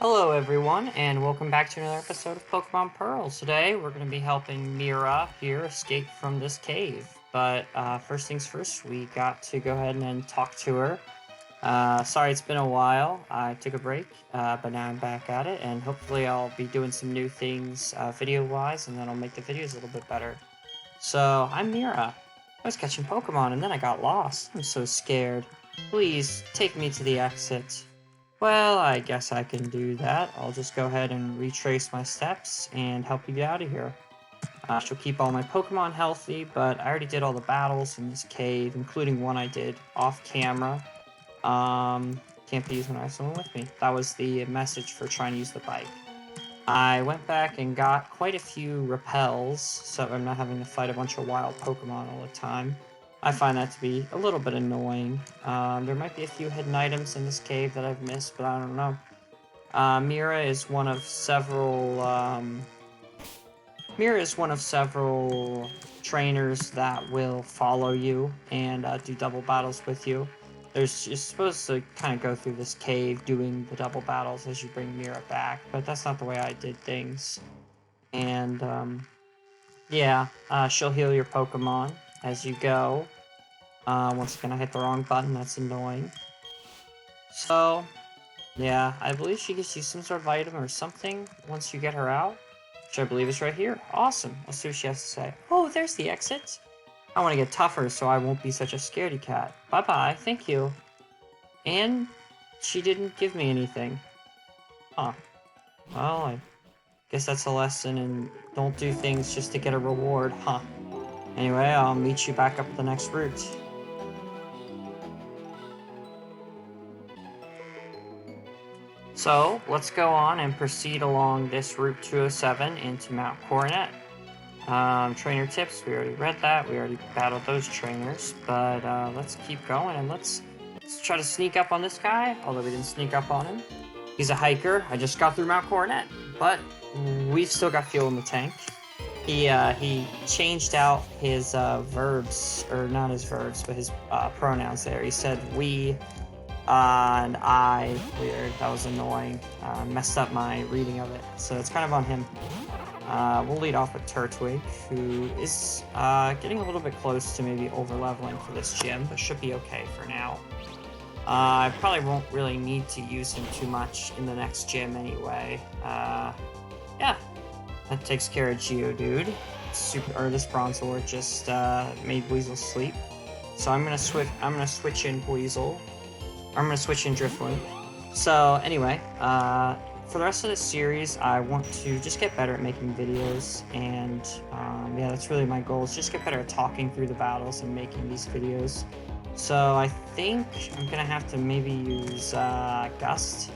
Hello everyone, and welcome back to another episode of Pokemon Pearl. Today, we're going to be helping Mira here escape from this cave. But first things first, we got to go ahead and talk to her. Sorry it's been a while, I took a break, but now I'm back at it, and hopefully I'll be doing some new things video-wise, and that'll make the videos a little bit better. So, I'm Mira. I was catching Pokemon, and then I got lost. I'm so scared. Please, take me to the exit. Well, I guess I can do that. I'll just go ahead and retrace my steps and help you get out of here. She'll keep all my Pokemon healthy, but I already did all the battles in this cave, including one I did off camera. Can't be used when I have someone with me. That was the message for trying to use the bike. I went back and got quite a few repels, so I'm not having to fight a bunch of wild Pokemon all the time. I find that to be a little bit annoying. There might be a few hidden items in this cave that I've missed, but I don't know. Mira is one of several trainers that will follow you and do double battles with you. You're supposed to kind of go through this cave doing the double battles as you bring Mira back, but that's not the way I did things. And yeah, she'll heal your Pokemon as you go. Once again, I hit the wrong button, that's annoying. So, yeah, I believe she gives you some sort of item or something once you get her out, which I believe is right here. Awesome, let's see what she has to say. Oh, there's the exit. I want to get tougher so I won't be such a scaredy cat. Bye-bye, thank you. And she didn't give me anything. Huh. Well, I guess that's a lesson in don't do things just to get a reward, huh? Anyway, I'll meet you back up at the next route. So, let's go on and proceed along this Route 207 into Mount Coronet. Trainer tips, we already read that, we already battled those trainers, but let's keep going and let's try to sneak up on this guy, although we didn't sneak up on him. He's a hiker, I just got through Mount Coronet, but we've still got fuel in the tank. He changed out his verbs, or not his verbs, but his pronouns there. He said we and I. Weird, that was annoying. Messed up my reading of it, so it's kind of on him. We'll lead off with Turtwig, who is getting a little bit close to maybe over-leveling for this gym, but should be okay for now. I probably won't really need to use him too much in the next gym anyway. Yeah. That takes care of Geodude. This Bronzor just made Weasel sleep. So I'm gonna switch in Weasel. I'm gonna switch in Drifloon. So anyway, for the rest of this series, I want to just get better at making videos, and yeah, that's really my goal, is just get better at talking through the battles and making these videos. So I think I'm gonna have to maybe use Gust.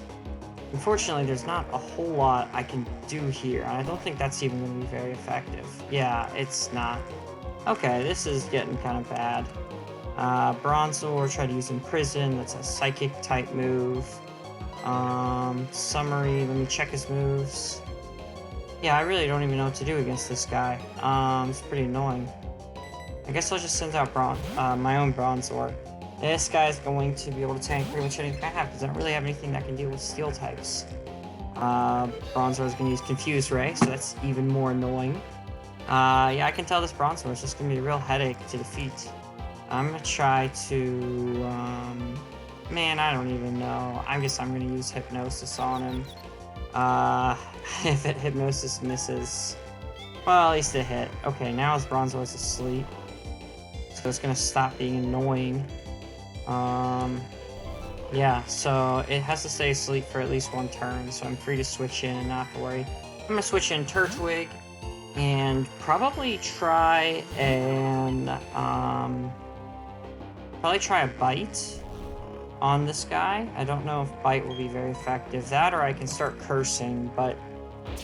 Unfortunately, there's not a whole lot I can do here, and I don't think that's even going to be very effective. Yeah, it's not. Okay, this is getting kind of bad. Bronzor, try to use Imprison, that's a Psychic-type move. Summary, let me check his moves. Yeah, I really don't even know what to do against this guy. It's pretty annoying. I guess I'll just send out my own Bronzor. This guy's going to be able to tank pretty much anything I have, because I don't really have anything that can deal with steel types. Bronzor is going to use Confuse Ray, so that's even more annoying. Yeah, I can tell this Bronzor is just going to be a real headache to defeat. I'm going to try to, man, I don't even know. I guess I'm going to use Hypnosis on him. If Hypnosis misses, well, at least it hit. Okay, now his Bronzor is asleep, so it's going to stop being annoying. Yeah, so it has to stay asleep for at least one turn, so I'm free to switch in and not have to worry. I'm gonna switch in Turtwig and probably try a Bite on this guy. I don't know if Bite will be very effective. That, or I can start Cursing, but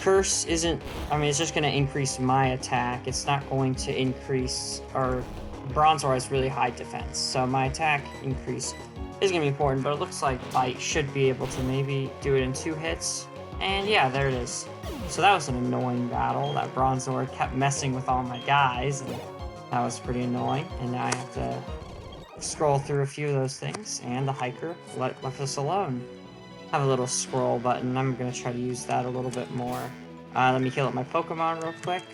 Curse isn't, I mean, it's just gonna increase my attack. It's not going to increase, or Bronzor has really high defense, so my attack increase is going to be important, but it looks like Bite should be able to maybe do it in 2 hits, and yeah, there it is. So that was an annoying battle. That Bronzor kept messing with all my guys, and that was pretty annoying, and now I have to scroll through a few of those things, and the hiker left us alone. have a little scroll button. I'm gonna try to use that a little bit more. Let me heal up my Pokemon real quick.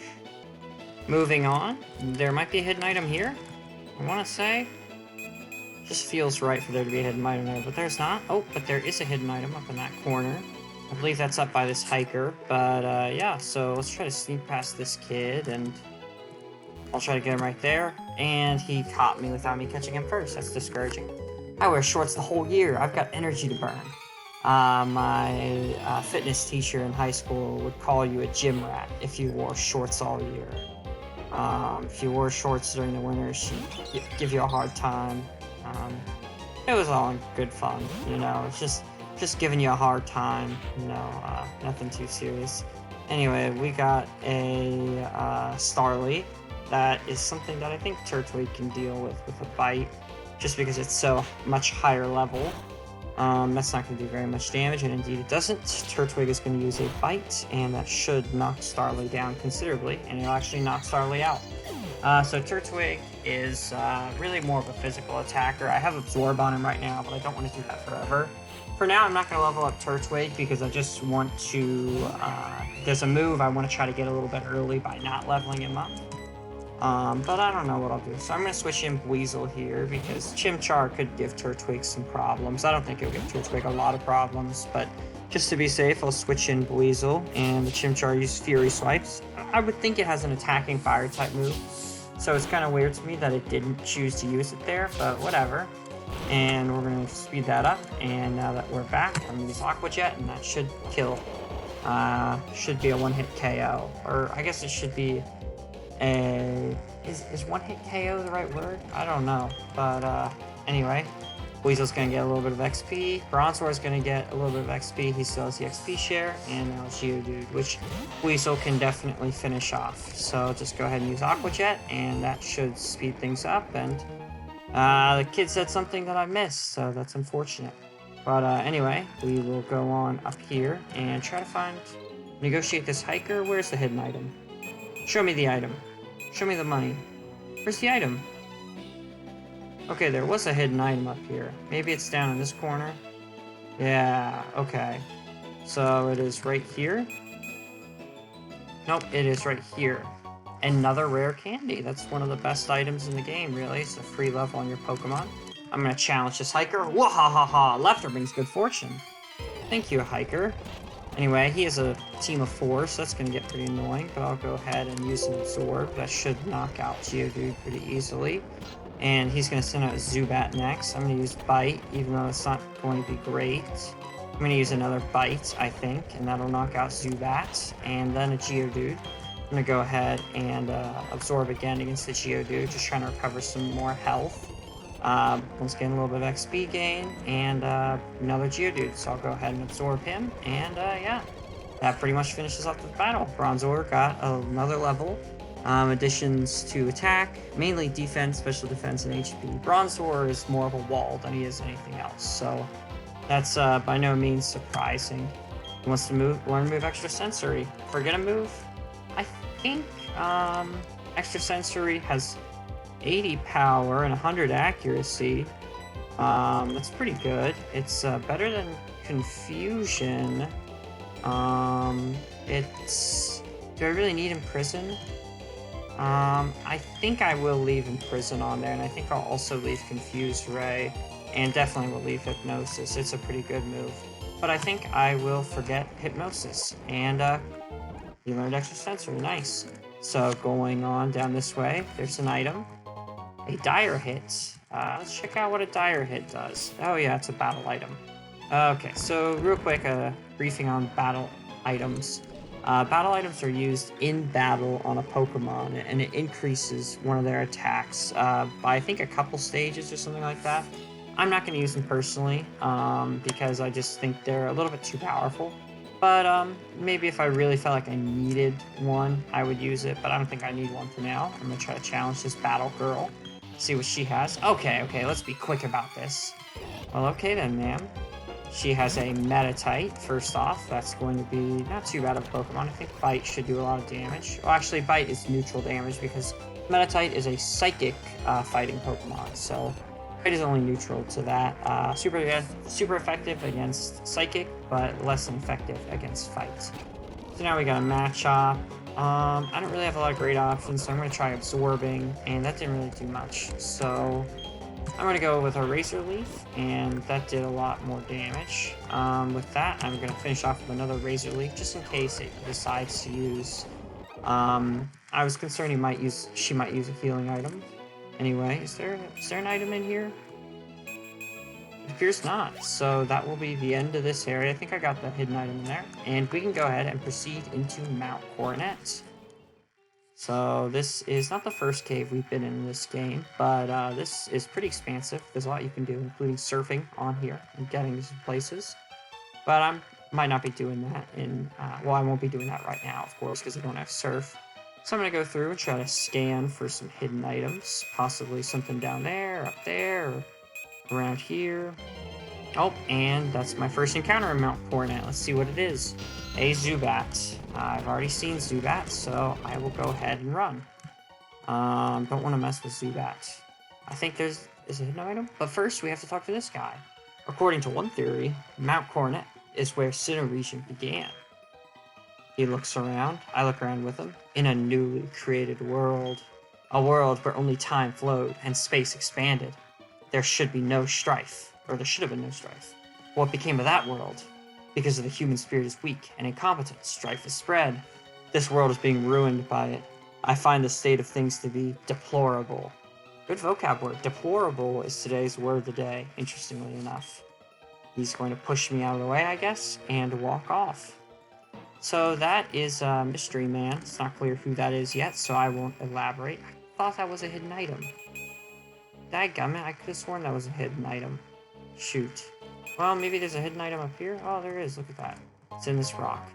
Moving on, there might be a hidden item here. I want to say, just feels right for there to be a hidden item there, but there's not. Oh, but there is a hidden item up in that corner. I believe that's up by this hiker, but yeah, so let's try to sneak past this kid, and I'll try to get him right there, and he caught me without me catching him first. That's discouraging. I wear shorts the whole year. I've got energy to burn. My fitness teacher in high school would call you a gym rat if you wore shorts all year. If you wore shorts during the winter, she'd give you a hard time. It was all in good fun, you know. It's just giving you a hard time, you know. Nothing too serious. Anyway, we got a Starly. That is something that I think Turtwig can deal with a bite, just because it's so much higher level. That's not going to do very much damage, and indeed it doesn't. Turtwig is going to use a bite, and that should knock Starly down considerably, and it'll actually knock Starly out. So Turtwig is really more of a physical attacker. I have Absorb on him right now, but I don't want to do that forever. For now, I'm not going to level up Turtwig because I just want to... there's a move I want to try to get a little bit early by not leveling him up. But I don't know what I'll do. So I'm going to switch in Weasel here because Chimchar could give Turtwig some problems. I don't think it'll give Turtwig a lot of problems, but just to be safe, I'll switch in Weasel, and the Chimchar uses Fury Swipes. I would think it has an attacking fire type move, so it's kind of weird to me that it didn't choose to use it there, but whatever. And we're going to speed that up, and now that we're back, I'm going to use Aqua Jet, and that should kill. Should be a one-hit KO, or I guess it should be is one-hit KO the right word? I don't know, but anyway, Weasel's gonna get a little bit of XP, Bronzor's gonna get a little bit of XP, he still has the XP share, and now Geodude, which Weasel can definitely finish off. So just go ahead and use Aqua Jet, and that should speed things up, and the kid said something that I missed, so that's unfortunate. But anyway, we will go on up here and try to negotiate this hiker. Where's the hidden item? Show me the item. Show me the money. Where's the item? Okay, there was a hidden item up here. Maybe it's down in this corner. Yeah, okay. So it is right here. Nope, it is right here. Another rare candy. That's one of the best items in the game, really. It's a free level on your Pokemon. I'm gonna challenge this hiker. Wahahaha! Laughter brings good fortune. Thank you, hiker. Anyway, he has a team of 4, so that's going to get pretty annoying, but I'll go ahead and use an Absorb. That should knock out Geodude pretty easily. And he's going to send out Zubat next. I'm going to use Bite, even though it's not going to be great. I'm going to use another Bite, I think, and that'll knock out Zubat. And then a Geodude. I'm going to go ahead and Absorb again against the Geodude, just trying to recover some more health. Once again, a little bit of XP gain, and another Geodude, so I'll go ahead and Absorb him, and yeah, that pretty much finishes up the battle. Bronzor got another level, additions to attack, mainly defense, special defense, and HP. Bronzor is more of a wall than he is anything else, so that's by no means surprising. He wants to learn to move Extrasensory. Forget a move? I think Extrasensory has 80 power and 100 accuracy. That's pretty good. It's better than Confusion. It's... Do I really need Imprison? I think I will leave Imprison on there, and I think I'll also leave Confuse Ray, and definitely will leave Hypnosis. It's a pretty good move. But I think I will forget Hypnosis, and you learned Extrasensory. Nice. So going on down this way, there's an item. A Dire Hit. Let's check out what a Dire Hit does. Oh yeah, it's a battle item. Okay, so real quick, briefing on battle items. Battle items are used in battle on a Pokemon, and it increases one of their attacks by I think a couple stages or something like that. I'm not going to use them personally, because I just think they're a little bit too powerful. But maybe if I really felt like I needed one, I would use it, but I don't think I need one for now. I'm going to try to challenge this Battle Girl, see what she has. Okay, let's be quick about this. Well, okay then, ma'am. She has a Metatite, first off. That's going to be not too bad of a Pokemon. I think Bite should do a lot of damage. Well, actually, Bite is neutral damage because Metatite is a Psychic fighting Pokemon, so Fight is only neutral to that. Super effective against Psychic, but less than effective against Fight. So now we got a Matchup. I don't really have a lot of great options, so I'm going to try Absorbing, and that didn't really do much. So I'm going to go with a Razor Leaf, and that did a lot more damage. With that, I'm going to finish off with another Razor Leaf, just in case it decides to use... I was concerned she might use a healing item. Anyway, is there an item in here? It appears not, so that will be the end of this area. I think I got the hidden item in there. And we can go ahead and proceed into Mount Coronet. So this is not the first cave we've been in this game, but this is pretty expansive. There's a lot you can do, including surfing on here and getting to places. But I might not be doing that in... well, I won't be doing that right now, of course, because I don't have surf. So I'm going to go through and try to scan for some hidden items. Possibly something down there, up there, or around here. Oh, and that's my first encounter in Mount Coronet. Let's see what it is. A Zubat. I've already seen Zubat, so I will go ahead and run. Don't want to mess with Zubat. I think is a hidden item. But first, we have to talk to this guy. According to one theory, Mount Coronet is where Sinnoh region began. He looks around. I look around with him. In a newly created world. A world where only time flowed and space expanded. There should be no strife. Or there should have been no strife. What became of that world? Because of the human spirit is weak and incompetent, strife is spread. This world is being ruined by it. I find the state of things to be deplorable. Good vocab word. Deplorable is today's word of the day, interestingly enough. He's going to push me out of the way, I guess, and walk off. So that is Mystery Man. It's not clear who that is yet, so I won't elaborate. I thought that was a hidden item. Dadgummit, I could have sworn that was a hidden item. Shoot. Well, maybe there's a hidden item up here. Oh, there is. Look at that. It's in this rock.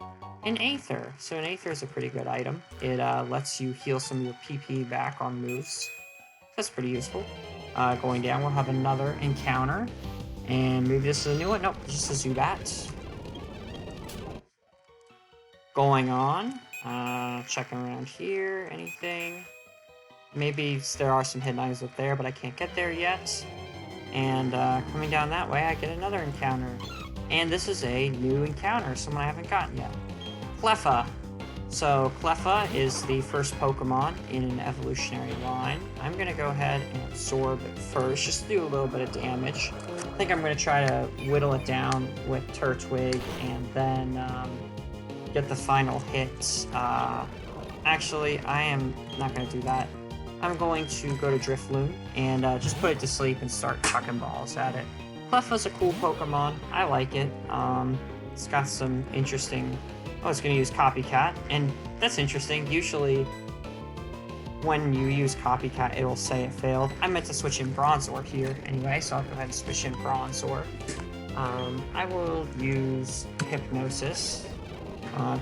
An Aether. So an Aether is a pretty good item. It lets you heal some of your PP back on moves. That's pretty useful. Going down, we'll have another encounter. And maybe this is a new one. Nope, just a Zubat. Going on. Checking around here. Anything? Maybe there are some hidden items up there, but I can't get there yet. And coming down that way, I get another encounter. And this is a new encounter, someone I haven't gotten yet. Klepha. So Klepha is the first Pokemon in an evolutionary line. I'm going to go ahead and absorb it first, just to do a little bit of damage. I think I'm going to try to whittle it down with Turtwig and then get the final hit. Actually, I am not going to do that. I'm going to go to Drifloon and just put it to sleep and start chucking balls at it. Klepha's a cool Pokemon. I like it. It's got some interesting... Oh, it's going to use Copycat, and that's interesting. Usually, when you use Copycat, it'll say it failed. I meant to switch in Bronzor here anyway, so I'll go ahead and switch in Bronzor. I will use Hypnosis,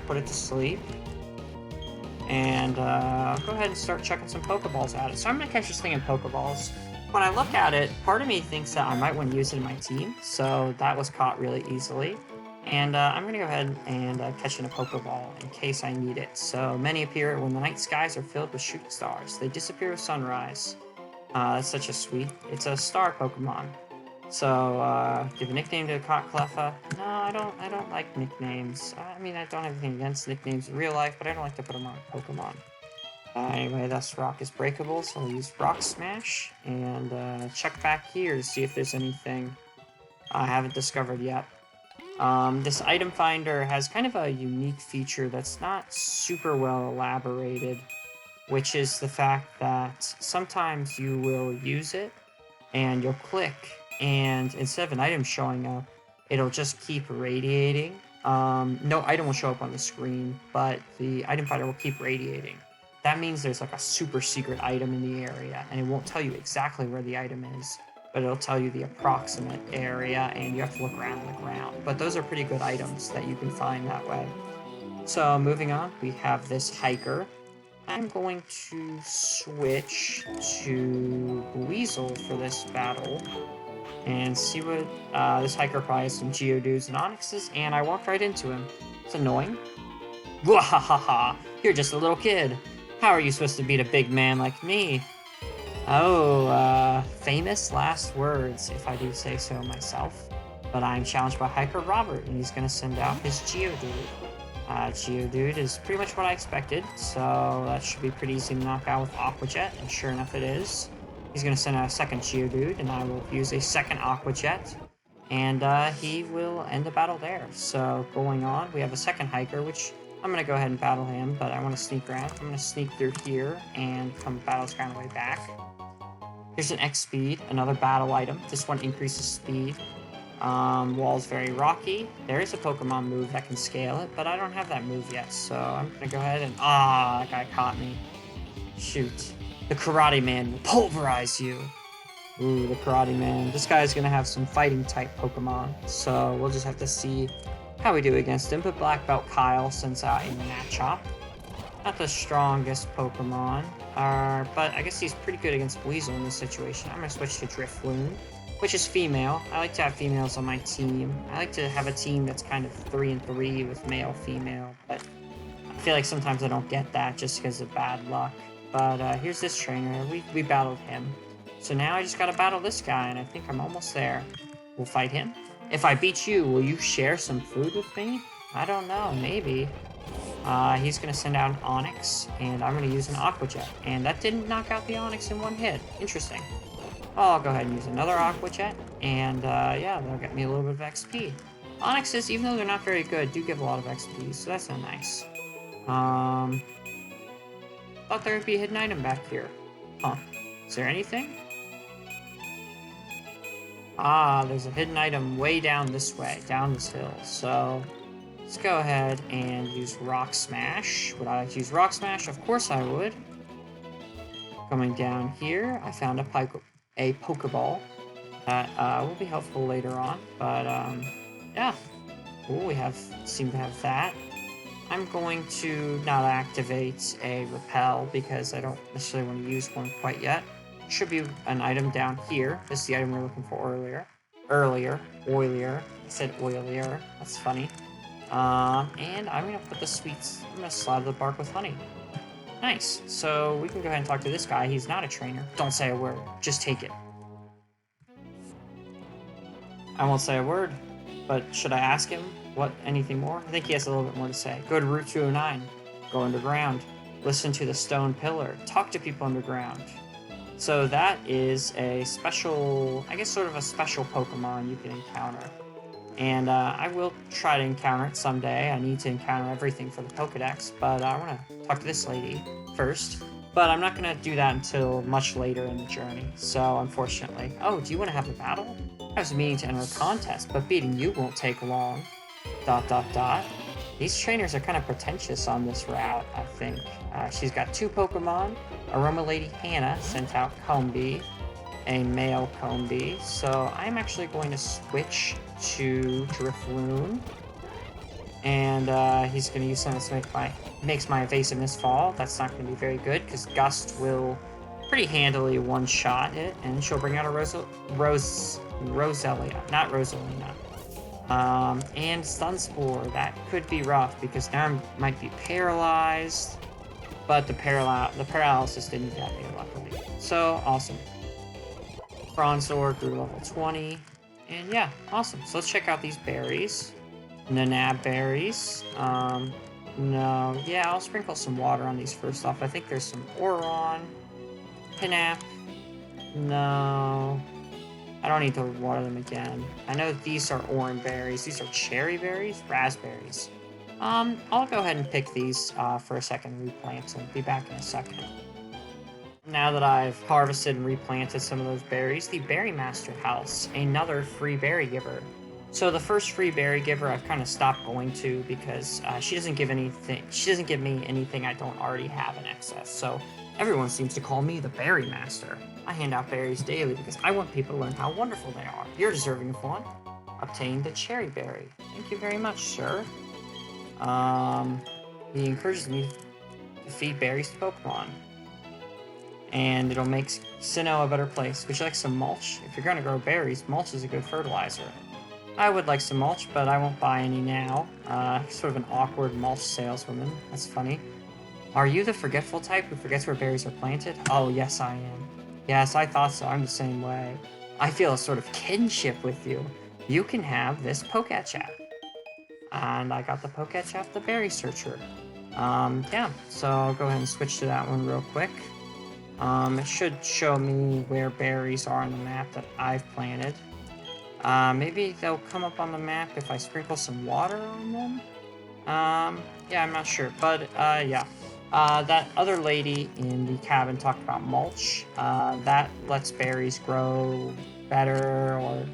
put it to sleep, and I'll go ahead and start chucking some Pokeballs at it. So I'm going to catch this thing in Pokeballs. When I look at it, part of me thinks that I might want to use it in my team, so that was caught really easily. And I'm going to go ahead and catch in a Pokeball in case I need it. So many appear when the night skies are filled with shooting stars. They disappear with sunrise. That's such a sweet... It's a star Pokemon. So give a nickname to Klepha. No, I don't like nicknames. I mean, I don't have anything against nicknames in real life, but I don't like to put them on Pokemon. Anyway, this rock is breakable, so I'll use Rock Smash. And check back here to see if there's anything I haven't discovered yet. This item finder has kind of a unique feature that's not super well elaborated, which is the fact that sometimes you will use it and you'll click, and instead of an item showing up, it'll just keep radiating. No item will show up on the screen, but the item finder will keep radiating. That means there's like a super secret item in the area, and it won't tell you exactly where the item is, but it'll tell you the approximate area, and you have to look around the ground. But those are pretty good items that you can find that way. So moving on, we have this Hiker. I'm going to switch to Weasel for this battle and see what this Hiker probably has some Geodudes and Onyxes, and I walked right into him. It's annoying. Wahahaha! You're just a little kid. How are you supposed to beat a big man like me? Oh, famous last words, if I do say so myself. But I'm challenged by Hiker Robert, and he's going to send out his Geodude. Geodude is pretty much what I expected, so that should be pretty easy to knock out with Aqua Jet, and sure enough it is. He's going to send out a second Geodude, and I will use a second Aqua Jet, and he will end the battle there. So going on, we have a second Hiker, which I'm going to go ahead and battle him, but I want to sneak around. I'm going to sneak through here and come battle this guy on the way back. Here's an X speed, another battle item. This one increases speed. Wall's very rocky. There is a Pokemon move that can scale it, but I don't have that move yet, so I'm going to go ahead and... that guy caught me. Shoot. The Karate Man will pulverize you. Ooh, the Karate Man. This guy's going to have some fighting-type Pokemon, so we'll just have to see how we do against him. But Black Belt Kyle sends out a Machop. Not the strongest Pokemon, but I guess he's pretty good against Weasel in this situation. I'm going to switch to Drifloon, which is female. I like to have females on my team. I like to have a team that's kind of 3-3 with male-female, but I feel like sometimes I don't get that just because of bad luck. But here's this trainer. We battled him. So now I just gotta battle this guy, and I think I'm almost there. We'll fight him. If I beat you, will you share some food with me? I don't know, maybe. He's going to send out an Onix, and I'm going to use an Aqua Jet. And that didn't knock out the Onix in one hit. Interesting. Well, I'll go ahead and use another Aqua Jet, and yeah, that'll get me a little bit of XP. Onixes, even though they're not very good, do give a lot of XP, so that's not nice. Thought there would be a hidden item back here. Huh. Is there anything? There's a hidden item way down this way, down this hill, so... Let's go ahead and use Rock Smash. Would I like to use Rock Smash? Of course I would. Coming down here, I found a Pokeball that will be helpful later on. But, yeah. Ooh, we seem to have that. I'm going to not activate a Repel because I don't necessarily want to use one quite yet. Should be an item down here. This is the item we were looking for earlier. Oilier. I said oilier. That's funny. And I'm going to put the sweets. I'm going to slide the bark with honey. Nice. So we can go ahead and talk to this guy. He's not a trainer. Don't say a word. Just take it. I won't say a word, but should I ask him anything more? I think he has a little bit more to say. Go to Route 209. Go underground. Listen to the stone pillar. Talk to people underground. So that is a special, I guess sort of a special Pokemon you can encounter. And I will try to encounter it someday. I need to encounter everything for the Pokédex, but I want to talk to this lady first. But I'm not going to do that until much later in the journey, so unfortunately. Oh, do you want to have a battle? I was meaning to enter a contest, but beating you won't take long. ... These trainers are kind of pretentious on this route, I think. She's got 2 Pokemon. Aroma Lady Hannah sent out Combee, a male Combee. So I'm actually going to switch to Drifloon. And he's going to use something that makes my evasiveness fall. That's not going to be very good, because Gust will pretty handily one-shot it, and she'll bring out a Roselia, not Rosalina. And Stun Spore, that could be rough, because now I might be paralyzed, but the paralysis didn't get me, luckily. So, awesome. Bronzor grew level 20, and yeah, awesome. So let's check out these berries. Nanab berries. No, yeah, I'll sprinkle some water on these first off. I think there's some Oron. Pinap. No. I don't need to water them again. I know these are orange berries. These are cherry berries? Raspberries. I'll go ahead and pick these for a second, replant, and be back in a second. Now that I've harvested and replanted some of those berries, the Berry Master House, another free berry giver. So the first free berry giver I've kind of stopped going to because she doesn't give me anything I don't already have in excess. So everyone seems to call me the Berry Master. I hand out berries daily because I want people to learn how wonderful they are. You're deserving of one. Obtain the cherry berry. Thank you very much, sir. He encourages me to feed berries to Pokemon. And it'll make Sinnoh a better place. Would you like some mulch? If you're going to grow berries, mulch is a good fertilizer. I would like some mulch, but I won't buy any now. Sort of an awkward mulch saleswoman. That's funny. Are you the forgetful type who forgets where berries are planted? Oh, yes, I am. Yes, I thought so. I'm the same way. I feel a sort of kinship with you. You can have this Pokéchat. And I got the Pokéchat, the Berry Searcher. Yeah, so I'll go ahead and switch to that one real quick. It should show me where berries are on the map that I've planted. Maybe they'll come up on the map if I sprinkle some water on them? Yeah, I'm not sure, but, yeah. That other lady in the cabin talked about mulch. That lets berries grow better, or,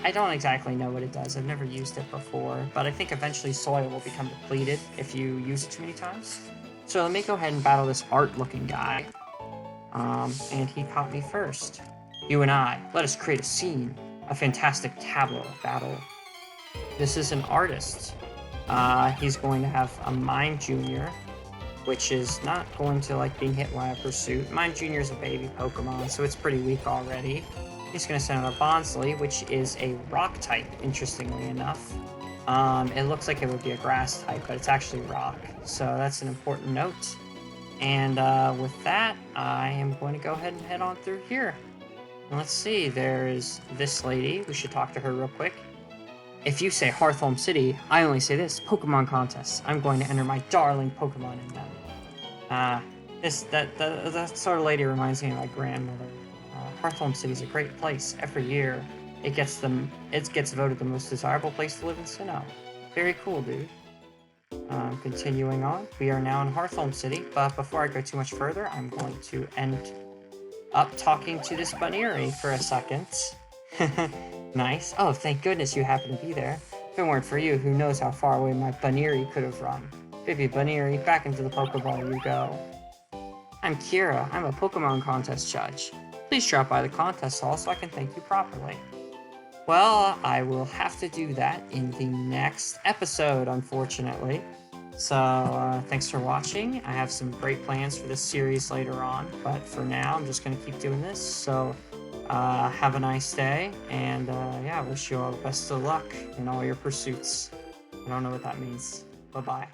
I don't exactly know what it does. I've never used it before, but I think eventually soil will become depleted if you use it too many times. So let me go ahead and battle this art-looking guy. And he caught me first. You and I, let us create a scene. A fantastic tableau of battle. This is an artist. He's going to have a Mime Junior, which is not going to like being hit by a pursuit. Mime Junior is a baby Pokemon, so it's pretty weak already. He's going to send out a Bonsly, which is a rock type, interestingly enough. It looks like it would be a grass type, but it's actually rock, so that's an important note. And with that, I am going to go ahead and head on through here. Let's see, there's this lady. We should talk to her real quick. If you say Hearthome City, I only say this, Pokemon contests. I'm going to enter my darling Pokemon in them. That sort of lady reminds me of my grandmother. Hearthome City is a great place. Every year, it gets voted the most desirable place to live in Sinnoh. Very cool, dude. Continuing on, we are now in Hearthome City, but before I go too much further, I'm going to end up talking to this Buneary for a second. Nice. Oh, thank goodness you happened to be there. If it weren't for you, who knows how far away my Buneary could have run. Baby Buneary, back into the Pokeball you go. I'm Kira. I'm a Pokemon contest judge. Please drop by the contest hall so I can thank you properly. Well, I will have to do that in the next episode, unfortunately. So, thanks for watching. I have some great plans for this series later on, but for now, I'm just going to keep doing this. So, have a nice day, and yeah, I wish you all the best of luck in all your pursuits. I don't know what that means. Bye-bye.